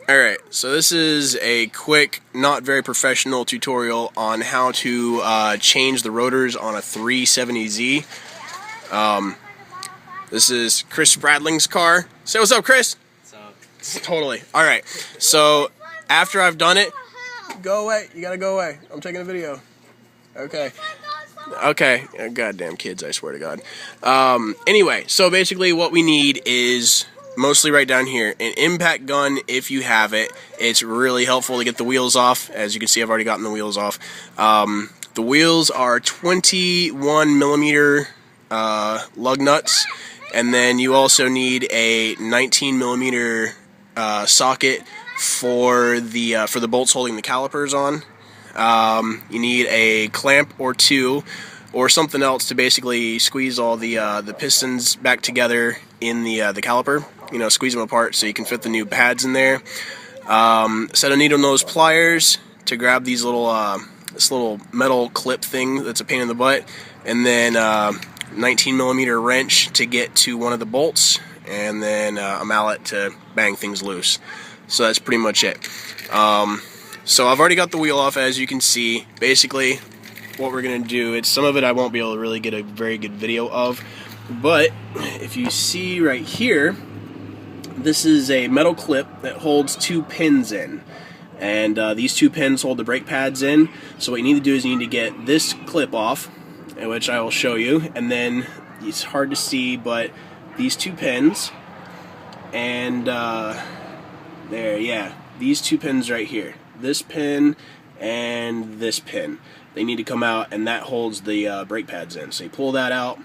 Alright, so this is a quick, not very professional tutorial on how to change the rotors on a 370Z. This is Chris Bradling's car. Say what's up, Chris? What's up? Totally. Alright, so after I've done it, go away. You gotta go away. I'm taking a video. Okay. Okay. Goddamn kids, I swear to God. Anyway, so basically what we need is mostly right down here, an impact gun if you have it. It's really helpful to get the wheels off. As you can see, I've already gotten the wheels off. The wheels are 21 millimeter lug nuts, and then you also need a 19 millimeter socket for the bolts holding the calipers on. You need a clamp or two, or something else to basically squeeze all the pistons back together in the caliper. You know, squeeze them apart so you can fit the new pads in there. Set of needle nose pliers to grab these this little metal clip thing that's a pain in the butt, and then 19 millimeter wrench to get to one of the bolts, and then a mallet to bang things loose. So that's pretty much it. So I've already got the wheel off, as you can see. Basically, what we're going to do, some of it I won't be able to really get a very good video of, but if you see right here, this is a metal clip that holds two pins in, and these two pins hold the brake pads in. So what you need to do is you need to get this clip off, which I will show you, and then it's hard to see, but these two pins, and there, yeah, these two pins right here, this pin and this pin, they need to come out, and that holds the brake pads in. So you pull that out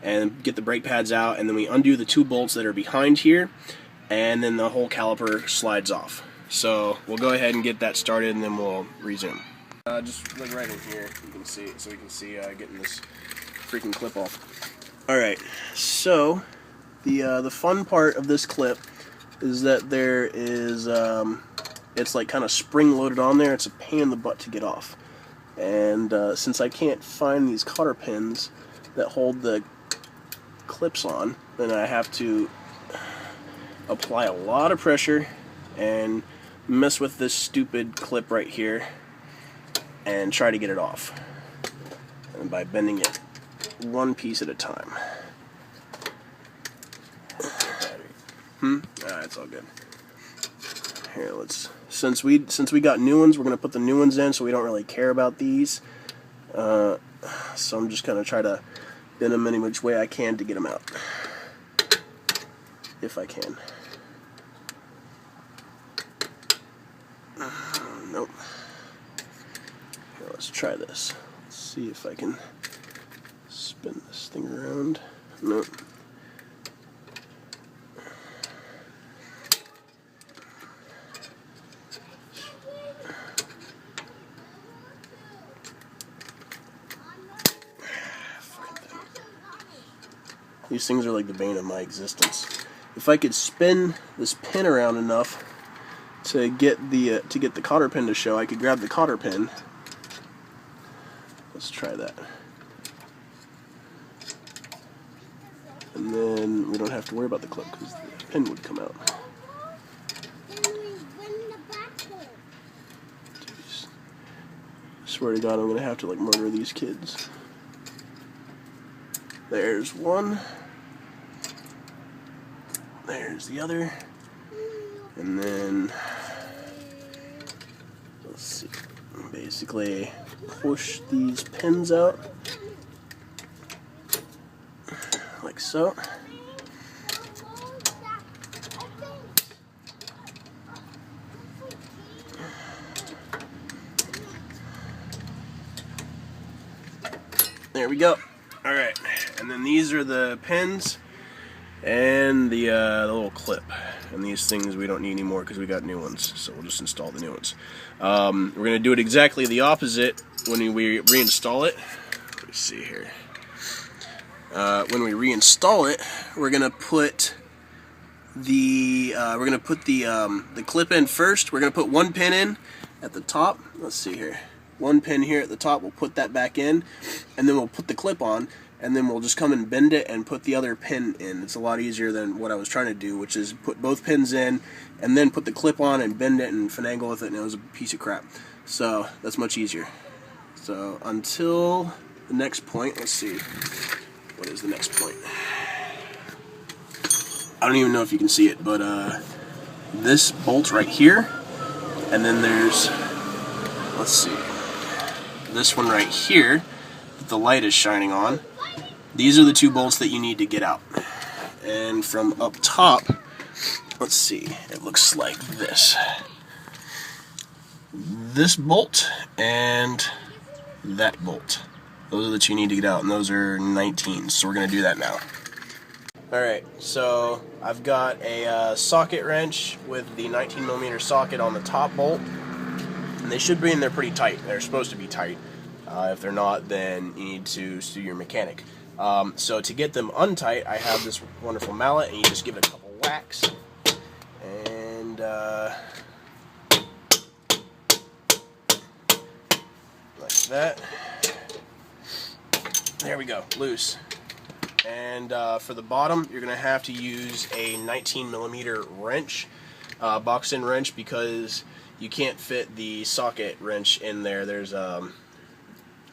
and get the brake pads out, and then we undo the two bolts that are behind here, and then the whole caliper slides off. So we'll go ahead and get that started, and then we'll resume. Just look right in here, you can see it, so we can see getting this freaking clip off. Alright, so the fun part of this clip is that there is it's like kind of spring loaded on there. It's a pain in the butt to get off, and since I can't find these cotter pins that hold the clips on, then I have to apply a lot of pressure and mess with this stupid clip right here and try to get it off, and by bending it one piece at a time. It's all good. Here, since we got new ones, we're gonna put the new ones in, so we don't really care about these. So I'm just gonna try to bend them any which way I can to get them out, if I can. Nope. Here, let's try this. Let's see if I can spin this thing around. Nope. These things are like the bane of my existence. If I could spin this pin around enough to get the cotter pin to show, I could grab the cotter pin. Let's try that. And then we don't have to worry about the clip because the pin would come out. Jeez. I swear to God, I'm gonna have to like murder these kids. There's one. There's the other. And then, let's see, basically push these pins out like so. There we go. Alright, and then these are the pins and the little clip. And these things we don't need anymore because we got new ones, so we'll just install the new ones. We're going to do it exactly the opposite when we reinstall it. Let's see here. When we reinstall it, we're going to put the clip in first. We're going to put one pin in at the top. Let's see here. One pin here at the top. We'll put that back in, and then we'll put the clip on. and then we'll just come and bend it and put the other pin in. It's a lot easier than what I was trying to do, which is put both pins in and then put the clip on and bend it and finagle with it, and it was a piece of crap. So that's much easier. So until the next point, let's see, what is the next point? I don't even know if you can see it, but this bolt right here, and then there's, let's see, this one right here that the light is shining on. These are the two bolts that you need to get out. And from up top, let's see, it looks like this. This bolt and that bolt. Those are the two you need to get out, and those are 19s, so we're going to do that now. Alright, so I've got a socket wrench with the 19mm socket on the top bolt, and they should be in there pretty tight. They're supposed to be tight. If they're not, then you need to sue your mechanic. So to get them untight, I have this wonderful mallet, and you just give it a couple whacks, and like that. There we go, loose. And for the bottom, you're going to have to use a 19mm wrench, box-in wrench, because you can't fit the socket wrench in there. There's, I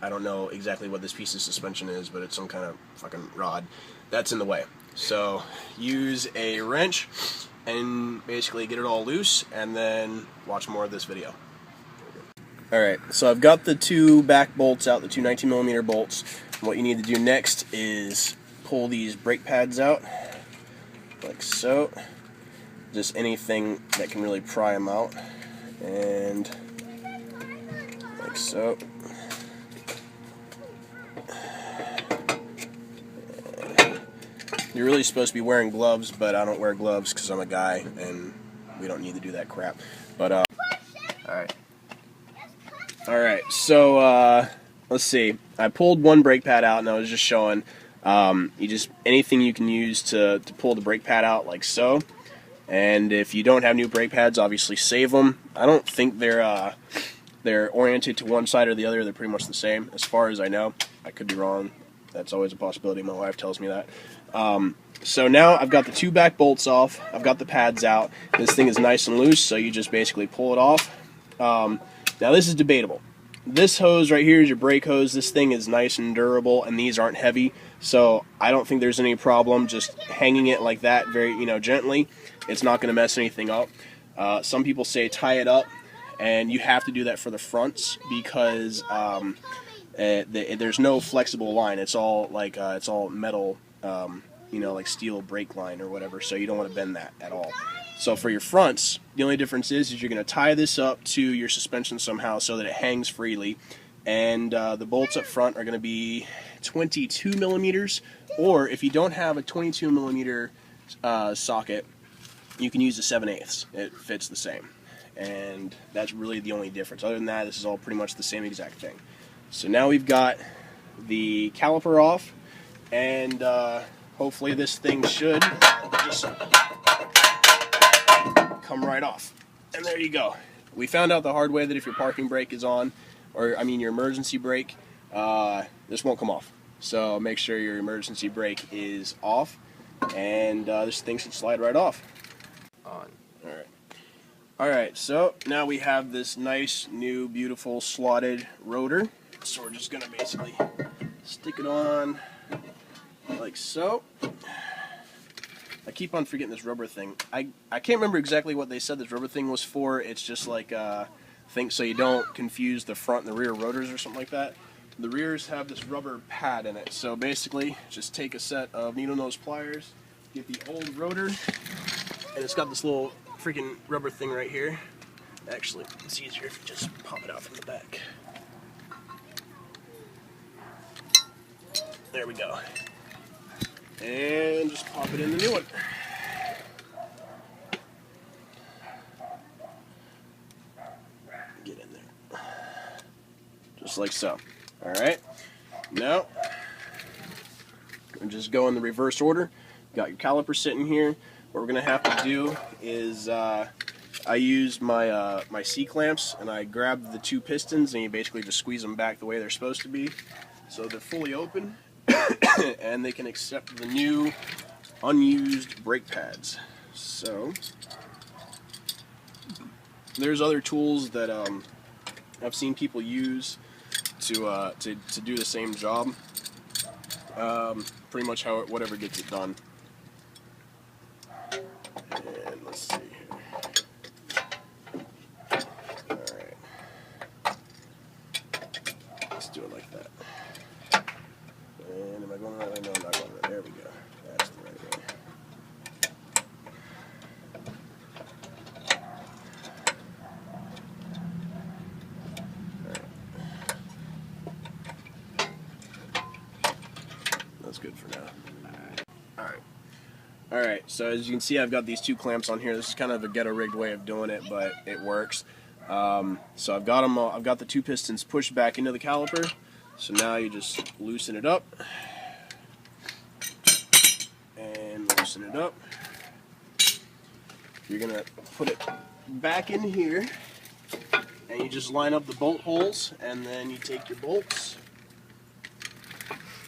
don't know exactly what this piece of suspension is, but it's some kind of fucking rod that's in the way. So use a wrench and basically get it all loose, and then watch more of this video. Alright, so I've got the two back bolts out, the two 19mm bolts. What you need to do next is pull these brake pads out, like so. Just anything that can really pry them out, and like so. You're really supposed to be wearing gloves, but I don't wear gloves because I'm a guy, and we don't need to do that crap. But Alright, so let's see. I pulled one brake pad out, and I was just showing. Anything you can use to pull the brake pad out, like so. And if you don't have new brake pads, obviously save them. I don't think they're oriented to one side or the other. They're pretty much the same, as far as I know. I could be wrong. That's always a possibility. My wife tells me that. So now I've got the two back bolts off. I've got the pads out. This thing is nice and loose, so you just basically pull it off. Now this is debatable. This hose right here is your brake hose. This thing is nice and durable, and these aren't heavy, so I don't think there's any problem just hanging it like that, very gently. It's not going to mess anything up. Some people say tie it up, and you have to do that for the fronts because there's no flexible line. It's all like it's all metal, like steel brake line or whatever. So you don't want to bend that at all. So for your fronts, the only difference is you're going to tie this up to your suspension somehow so that it hangs freely, and the bolts up front are going to be 22mm, or if you don't have a 22mm socket, you can use a 7/8. It fits the same, and that's really the only difference. Other than that, this is all pretty much the same exact thing. So now we've got the caliper off, and hopefully this thing should just come right off. And there you go. We found out the hard way that if your parking brake is on, or your emergency brake, this won't come off. So make sure your emergency brake is off, and this thing should slide right off. On. Alright, so now we have this nice, new, beautiful slotted rotor. So we're just going to basically stick it on like so. I keep on forgetting this rubber thing. I can't remember exactly what they said this rubber thing was for. It's just like, think so you don't confuse the front and the rear rotors or something like that. The rears have this rubber pad in it. So basically, just take a set of needle nose pliers, get the old rotor, and it's got this little freaking rubber thing right here. Actually, it's easier if you just pop it out from the back. There we go. And just pop it in the new one. Get in there. Just like so. Alright. Now, just go in the reverse order. Got your caliper sitting here. What we're going to have to do is I use my my C-clamps, and I grab the two pistons, and you basically just squeeze them back the way they're supposed to be. So they're fully open. and they can accept the new unused brake pads. So there's other tools that I've seen people use to do the same job. Pretty much whatever gets it done. And let's see here. Alright. Let's do it like that. And am I going the right way? No, I'm not going right. There we go. That's the right way. That's good for now. Alright, so as you can see, I've got these two clamps on here. This is kind of a ghetto rigged way of doing it, but it works. So I've got them I've got the two pistons pushed back into the caliper. So now you just loosen it up and loosen it up. You're gonna put it back in here and you just line up the bolt holes, and then you take your bolts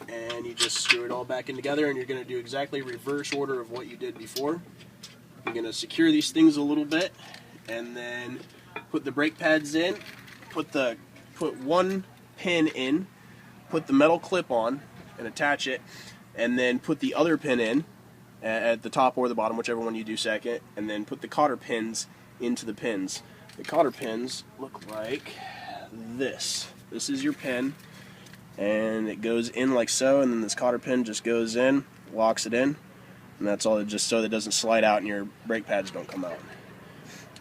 and you just screw it all back in together, and you're going to do exactly reverse order of what you did before. You're going to secure these things a little bit, and then put the brake pads in, put one pin in, put the metal clip on and attach it, and then put the other pin in at the top or the bottom, whichever one you do second, and then put the cotter pins into the pins. The cotter pins look like this. This is your pin, and it goes in like so, and then this cotter pin just goes in, locks it in, and that's all, just so that it doesn't slide out and your brake pads don't come out.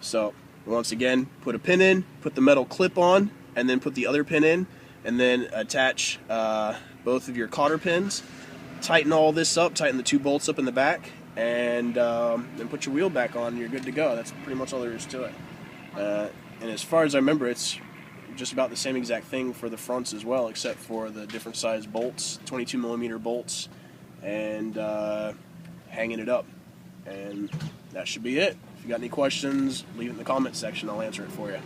So once again, put a pin in, put the metal clip on, and then put the other pin in, and then attach both of your cotter pins, tighten all this up, tighten the two bolts up in the back, and then put your wheel back on and you're good to go. That's pretty much all there is to it. And as far as I remember, it's just about the same exact thing for the fronts as well, except for the different size bolts, 22mm bolts, and hanging it up. And that should be it. If you got any questions, leave it in the comment section. I'll answer it for you.